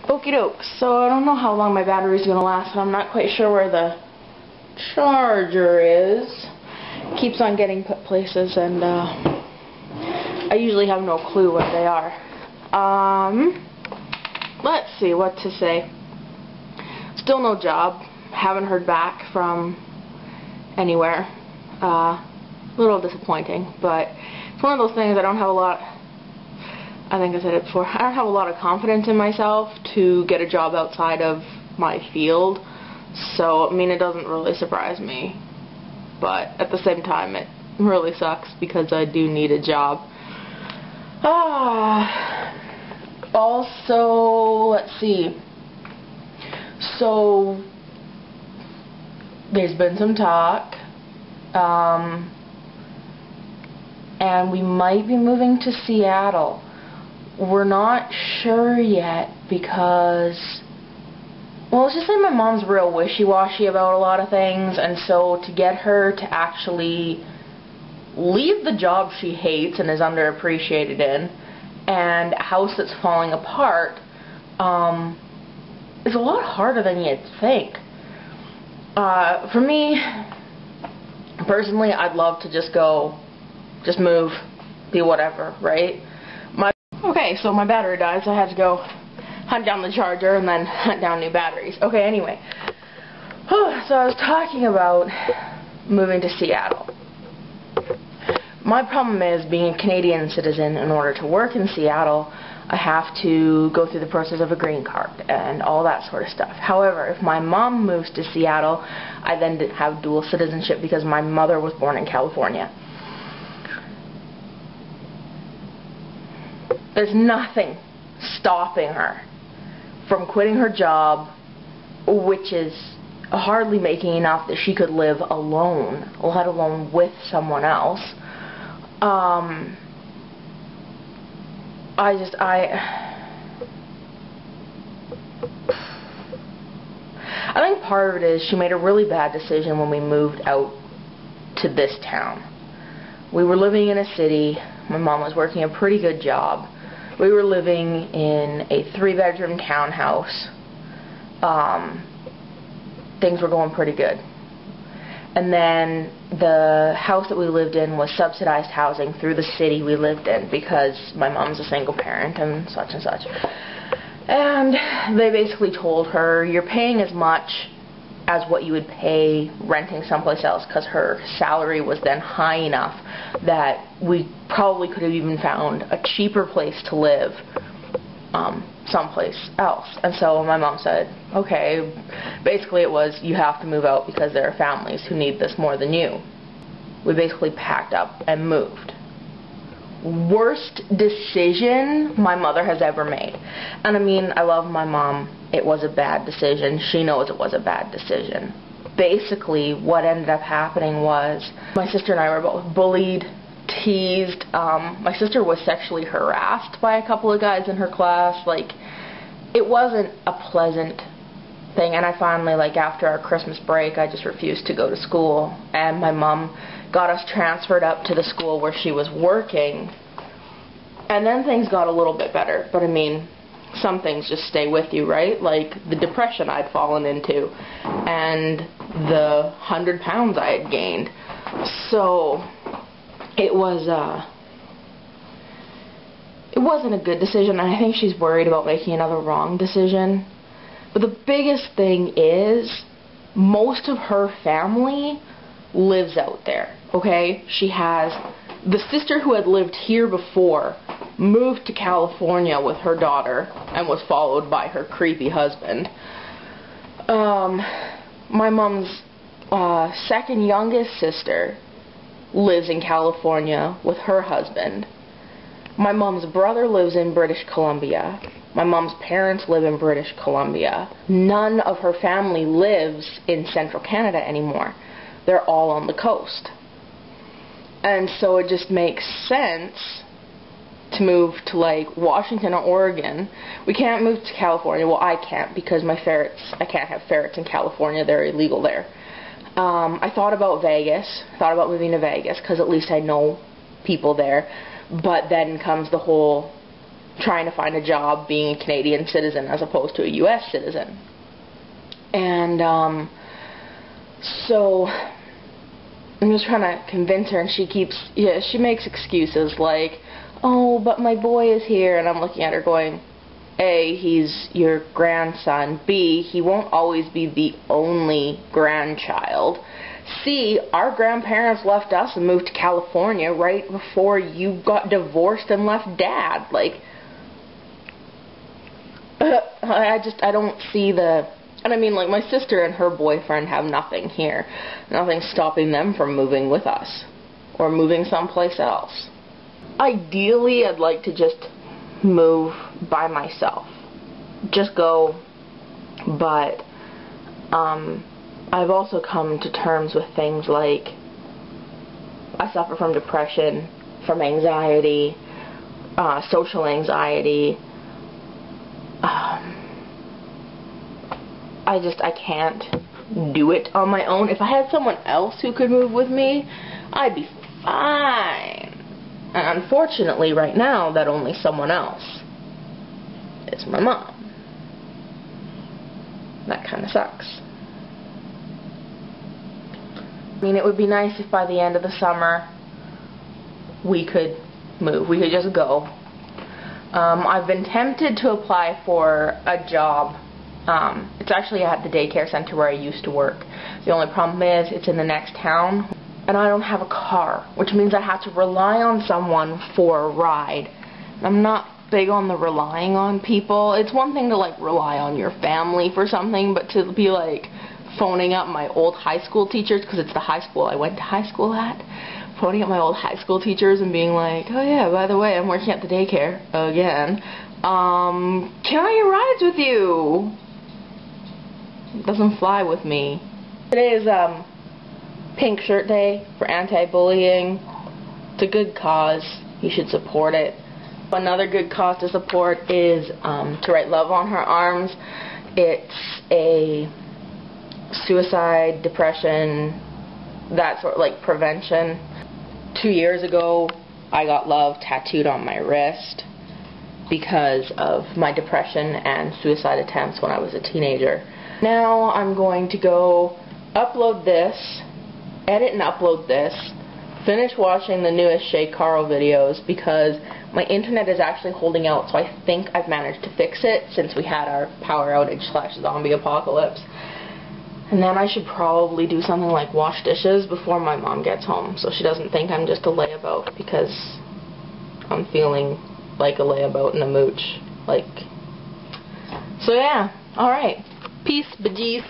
Okie doke, so I don't know how long my battery's gonna last, but I'm not quite sure where the charger is. Keeps on getting put places, and I usually have no clue what they are. Let's see what to say. Still no job. Haven't heard back from anywhere. A little disappointing, but it's one of those things I don't have a lot. I think I said it before. I don't have a lot of confidence in myself to get a job outside of my field. So, I mean, it doesn't really surprise me. But at the same time, it really sucks because I do need a job. Also, let's see. So, there's been some talk. And we might be moving to Seattle. We're not sure yet because, well, let's just say my mom's real wishy-washy about a lot of things, and so to get her to actually leave the job she hates and is underappreciated in, and a house that's falling apart, is a lot harder than you'd think. For me, personally, I'd love to just move, be whatever, right? Okay, so my battery died, so I had to go hunt down the charger and then hunt down new batteries. Okay, anyway. So I was talking about moving to Seattle. My problem is, being a Canadian citizen, in order to work in Seattle, I have to go through the process of a green card and all that sort of stuff. However, if my mom moves to Seattle, I then have dual citizenship because my mother was born in California. There's nothing stopping her from quitting her job, which is hardly making enough that she could live alone, let alone with someone else. I think part of it is she made a really bad decision when we moved out to this town. We were living in a city. My mom was working a pretty good job. We were living in a 3-bedroom townhouse. Things were going pretty good. And then the house that we lived in was subsidized housing through the city we lived in because my mom's a single parent and such and such. And they basically told her, you're paying as much as what you would pay renting someplace else, because her salary was then high enough that we probably could have even found a cheaper place to live someplace else. And so my mom said, okay, basically it was, you have to move out because there are families who need this more than you. We basically packed up and moved. Worst decision my mother has ever made. And I mean, I love my mom. It was a bad decision. She knows it was a bad decision. Basically, what ended up happening was my sister and I were both bullied, teased. My sister was sexually harassed by a couple of guys in her class. Like, it wasn't a pleasant thing. And I finally, like, after our Christmas break, I just refused to go to school. And my mom got us transferred up to the school where she was working. And then things got a little bit better. But I mean, some things just stay with you, right? Like the depression I'd fallen into and the 100 pounds I had gained. So it wasn't a good decision, and I think she's worried about making another wrong decision. But the biggest thing is, most of her family lives out there, okay? She has the sister who had lived here before moved to California with her daughter and was followed by her creepy husband. My mom's second youngest sister lives in California with her husband. My mom's brother lives in British Columbia. My mom's parents live in British Columbia. None of her family lives in central Canada anymore. They're all on the coast. And so it just makes sense to move to like Washington or Oregon. We can't move to California. Well, I can't because I can't have ferrets in California. They're illegal there. I thought about Vegas. Thought about moving to Vegas because at least I know people there. But then comes the whole trying to find a job being a Canadian citizen as opposed to a U.S. citizen. And so I'm just trying to convince her, and she makes excuses like, oh, but my boy is here, and I'm looking at her going, A, he's your grandson. B, he won't always be the only grandchild. C, our grandparents left us and moved to California right before you got divorced and left Dad. Like, I don't see the... And I mean, like, my sister and her boyfriend have nothing here. Nothing stopping them from moving with us or moving someplace else. Ideally, I'd like to just move by myself. Just go. But I've also come to terms with things like I suffer from depression, from anxiety, social anxiety. I can't do it on my own. If I had someone else who could move with me, I'd be fine. And unfortunately, right now, that only someone else is my mom. That kind of sucks. I mean, it would be nice if by the end of the summer we could move. We could just go. I've been tempted to apply for a job. It's actually at the daycare center where I used to work. The only problem is it's in the next town, and I don't have a car, which means I have to rely on someone for a ride. And I'm not big on the relying on people. It's one thing to like rely on your family for something, but to be like phoning up my old high school teachers, because it's the high school I went to high school at, phoning up my old high school teachers and being like, oh yeah, by the way, I'm working at the daycare again. Can I get rides with you? It doesn't fly with me. Today is Pink Shirt Day for anti-bullying. It's a good cause. You should support it. Another good cause to support is to write Love on Her Arms. It's a suicide, depression, that sort of like prevention. 2 years ago, I got love tattooed on my wrist because of my depression and suicide attempts when I was a teenager. Now I'm going to go upload this, edit and upload this, finish watching the newest Shay Carl videos because my internet is actually holding out, so I think I've managed to fix it since we had our power outage / zombie apocalypse. And then I should probably do something like wash dishes before my mom gets home so she doesn't think I'm just a layabout, because I'm feeling like a layabout and a mooch. So yeah, alright. Peace, bejeez.